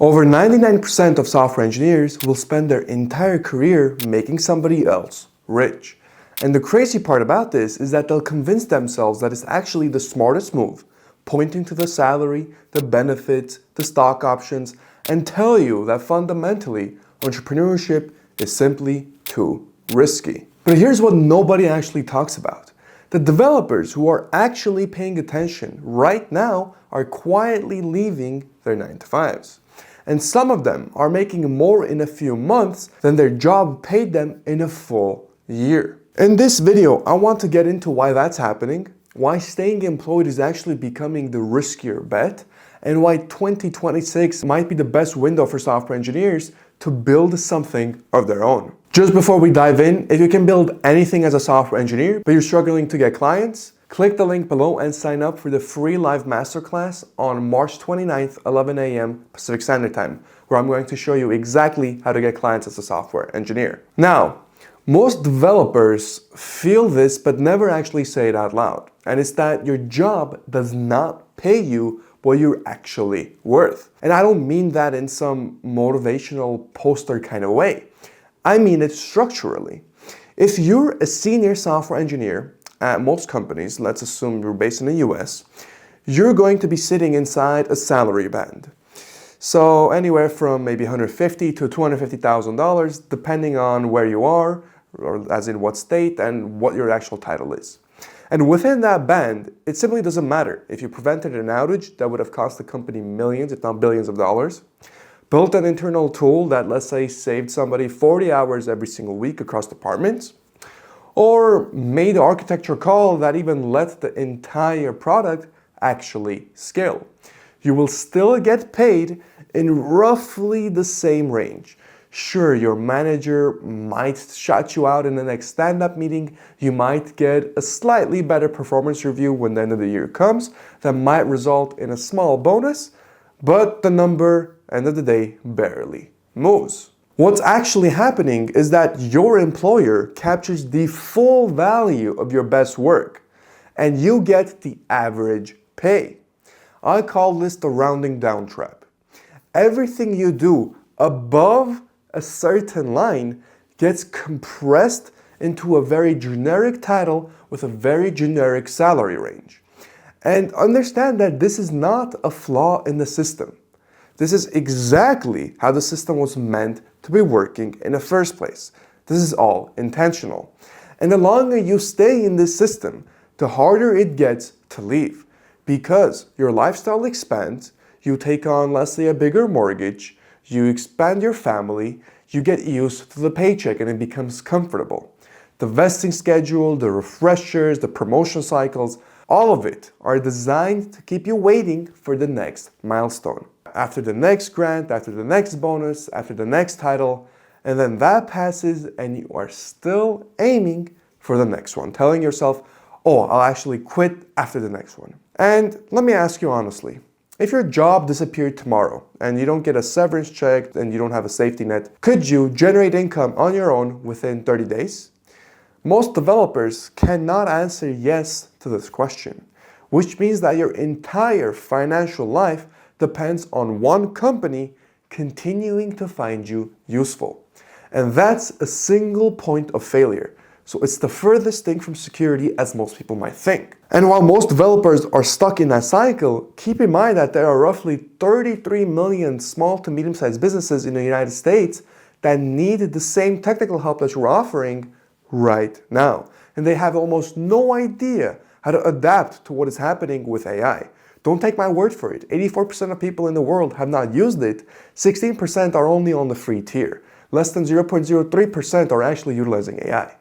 Over 99% of software engineers will spend their entire career making somebody else rich. And the crazy part about this is that they'll convince themselves that it's actually the smartest move, pointing to the salary, the benefits, the stock options, and tell you that fundamentally, entrepreneurship is simply too risky. But here's what nobody actually talks about. The developers who are actually paying attention right now are quietly leaving their 9-to-5s. And some of them are making more in a few months than their job paid them in a full year. In this video, I want to get into why that's happening, why staying employed is actually becoming the riskier bet, and why 2026 might be the best window for software engineers to build something of their own. Just before we dive in, if you can build anything as a software engineer, but you're struggling to get clients, click the link below and sign up for the free live masterclass on March 29th, 11 a.m. Pacific Standard Time, where I'm going to show you exactly how to get clients as a software engineer. Now, most developers feel this but never actually say it out loud, and it's that your job does not pay you what you're actually worth. And I don't mean that in some motivational poster kind of way. I mean it structurally. If you're a senior software engineer at most companies, let's assume you're based in the US, you're going to be sitting inside a salary band. So anywhere from maybe $150,000 to $250,000, depending on where you are, or as in what state and what your actual title is. And within that band, it simply doesn't matter if you prevented an outage that would have cost the company millions, if not billions of dollars, built an internal tool that, let's say, saved somebody 40 hours every single week across departments, or made an architecture call that even let the entire product actually scale. You will still get paid in roughly the same range. Sure, your manager might shout you out in the next stand-up meeting. You might get a slightly better performance review when the end of the year comes that might result in a small bonus, but the number, end of the day, barely moves. What's actually happening is that your employer captures the full value of your best work, and you get the average pay. I call this the rounding down trap. Everything you do above a certain line gets compressed into a very generic title with a very generic salary range. And understand that this is not a flaw in the system. This is exactly how the system was meant to be working in the first place. This is all intentional. And the longer you stay in this system, the harder it gets to leave. Because your lifestyle expands, you take on, let's say, a bigger mortgage, you expand your family, you get used to the paycheck and it becomes comfortable. The vesting schedule, the refreshers, the promotion cycles, all of it are designed to keep you waiting for the next milestone. After the next grant, after the next bonus, after the next title, and then that passes and you are still aiming for the next one, telling yourself, oh, I'll actually quit after the next one. And let me ask you honestly, if your job disappeared tomorrow and you don't get a severance check and you don't have a safety net, could you generate income on your own within 30 days? Most developers cannot answer yes to this question, which means that your entire financial life depends on one company continuing to find you useful. And that's a single point of failure. So it's the furthest thing from security as most people might think. And while most developers are stuck in that cycle, keep in mind that there are roughly 33 million small to medium-sized businesses in the United States that need the same technical help that you're offering right now. And they have almost no idea how to adapt to what is happening with AI. Don't take my word for it. 84% of people in the world have not used it. 16% are only on the free tier. Less than 0.03% are actually utilizing AI.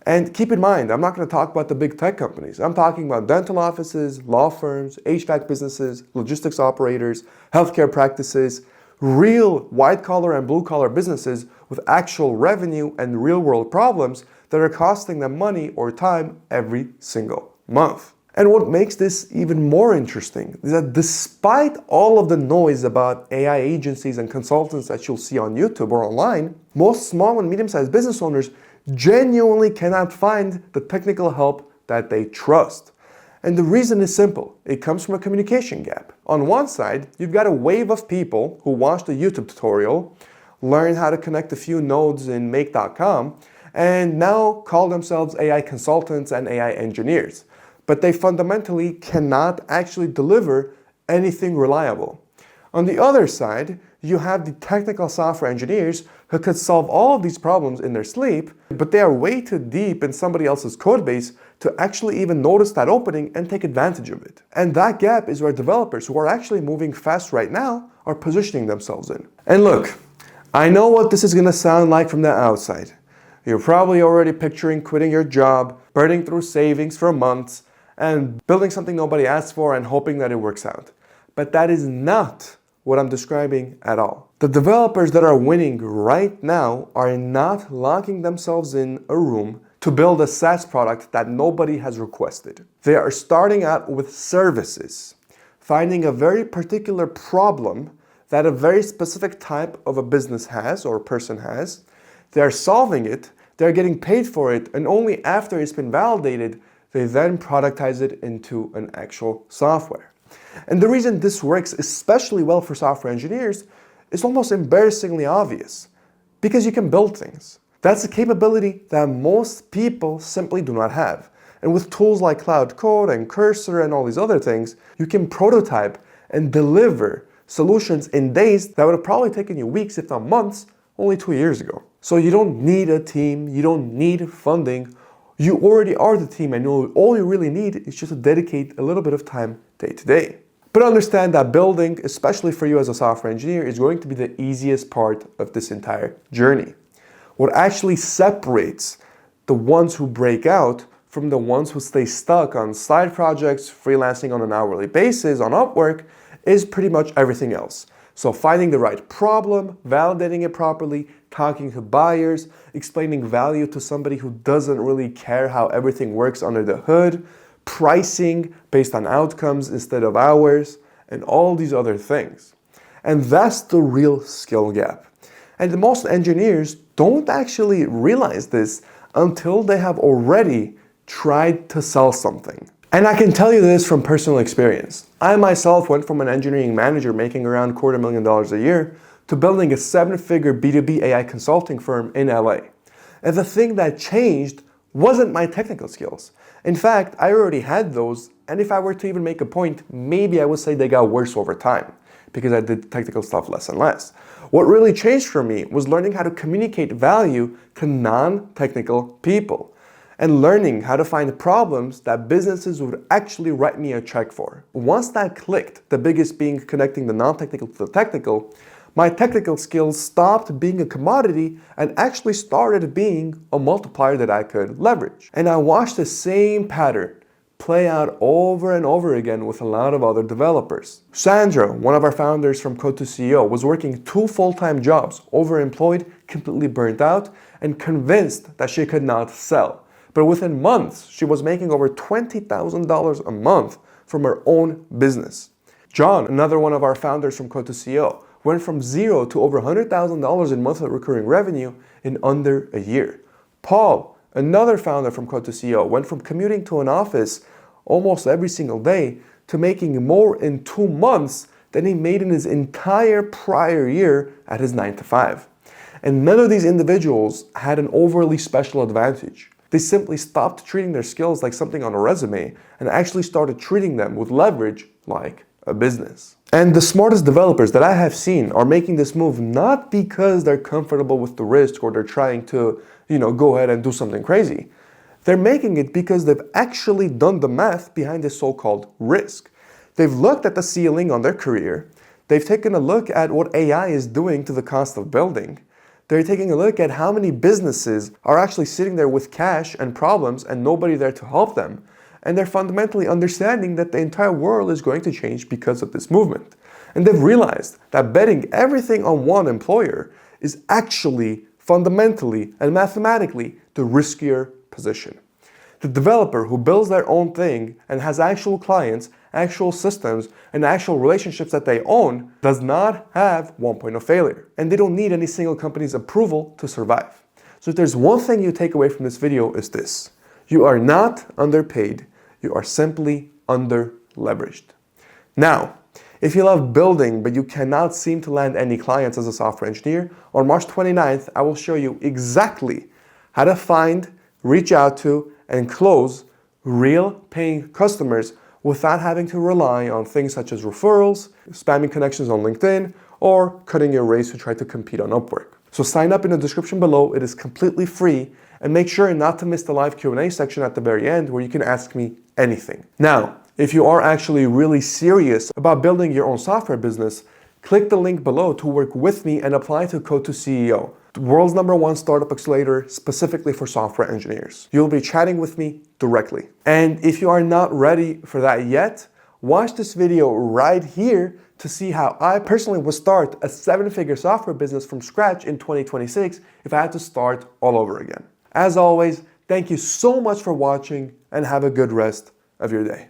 And keep in mind, I'm not going to talk about the big tech companies. I'm talking about dental offices, law firms, HVAC businesses, logistics operators, healthcare practices, real white-collar and blue-collar businesses with actual revenue and real-world problems that are costing them money or time every single month. And what makes this even more interesting is that despite all of the noise about AI agencies and consultants that you'll see on YouTube or online, most small and medium-sized business owners genuinely cannot find the technical help that they trust. And the reason is simple. It comes from a communication gap. On one side, you've got a wave of people who watched a YouTube tutorial, learn how to connect a few nodes in make.com, and now call themselves AI consultants and AI engineers. But they fundamentally cannot actually deliver anything reliable. On the other side, you have the technical software engineers who could solve all of these problems in their sleep, but they are way too deep in somebody else's code base to actually even notice that opening and take advantage of it. And that gap is where developers who are actually moving fast right now are positioning themselves in. And look, I know what this is going to sound like from the outside. You're probably already picturing quitting your job, burning through savings for months, and building something nobody asked for and hoping that it works out. But that is not what I'm describing at all. The developers that are winning right now are not locking themselves in a room to build a SaaS product that nobody has requested. They are starting out with services, finding a very particular problem that a very specific type of a business has or a person has. They are solving it, they're getting paid for it, and only after it's been validated, they then productize it into an actual software. And the reason this works especially well for software engineers is almost embarrassingly obvious. Because you can build things. That's a capability that most people simply do not have. And with tools like Cloud Code and Cursor and all these other things, you can prototype and deliver solutions in days that would have probably taken you weeks, if not months, only 2 years ago. So you don't need a team, you don't need funding. You already are the team, and all you really need is just to dedicate a little bit of time day to day. But understand that building, especially for you as a software engineer, is going to be the easiest part of this entire journey. What actually separates the ones who break out from the ones who stay stuck on side projects, freelancing on an hourly basis on Upwork, is pretty much everything else. So finding the right problem, validating it properly, talking to buyers, explaining value to somebody who doesn't really care how everything works under the hood, pricing based on outcomes instead of hours, and all these other things. And that's the real skill gap. And most engineers don't actually realize this until they have already tried to sell something. And I can tell you this from personal experience. I myself went from an engineering manager making around $250,000 a year to building a 7-figure B2B AI consulting firm in LA. And the thing that changed wasn't my technical skills. In fact, I already had those, and if I were to even make a point, maybe I would say they got worse over time because I did technical stuff less and less. What really changed for me was learning how to communicate value to non-technical people and learning how to find problems that businesses would actually write me a check for. Once that clicked, the biggest being connecting the non-technical to the technical, my technical skills stopped being a commodity and actually started being a multiplier that I could leverage. And I watched the same pattern play out over and over again with a lot of other developers. Sandra, one of our founders from Code to CEO, was working 2 full-time jobs, overemployed, completely burnt out, and convinced that she could not sell. But within months, she was making over $20,000 a month from her own business. John, another one of our founders from Code to CEO, went from zero to over $100,000 in monthly recurring revenue in under a year. Paul, another founder from Code to CEO, went from commuting to an office almost every single day to making more in 2 months than he made in his entire prior year at his 9-to-5. And none of these individuals had an overly special advantage. They simply stopped treating their skills like something on a resume and actually started treating them with leverage like a business. And the smartest developers that I have seen are making this move not because they're comfortable with the risk or they're trying to, go ahead and do something crazy. They're making it because they've actually done the math behind this so-called risk. They've looked at the ceiling on their career. They've taken a look at what AI is doing to the cost of building. They're taking a look at how many businesses are actually sitting there with cash and problems and nobody there to help them. And they're fundamentally understanding that the entire world is going to change because of this movement. And they've realized that betting everything on one employer is actually fundamentally and mathematically the riskier position. The developer who builds their own thing and has actual clients, actual systems, and actual relationships that they own does not have one point of failure. And they don't need any single company's approval to survive. So if there's one thing you take away from this video, is this: you are not underpaid. You are simply under-leveraged. Now, if you love building but you cannot seem to land any clients as a software engineer, on March 29th, I will show you exactly how to find, reach out to, and close real paying customers without having to rely on things such as referrals, spamming connections on LinkedIn, or cutting your rates to try to compete on Upwork. So sign up in the description below. It is completely free, and make sure not to miss the live Q&A section at the very end where you can ask me anything. Now, if you are actually really serious about building your own software business, click the link below to work with me and apply to Code to CEO, the world's #1 startup accelerator specifically for software engineers. You'll be chatting with me directly. And if you are not ready for that yet, watch this video right here to see how I personally would start a 7-figure software business from scratch in 2026 if I had to start all over again. As always, thank you so much for watching and have a good rest of your day.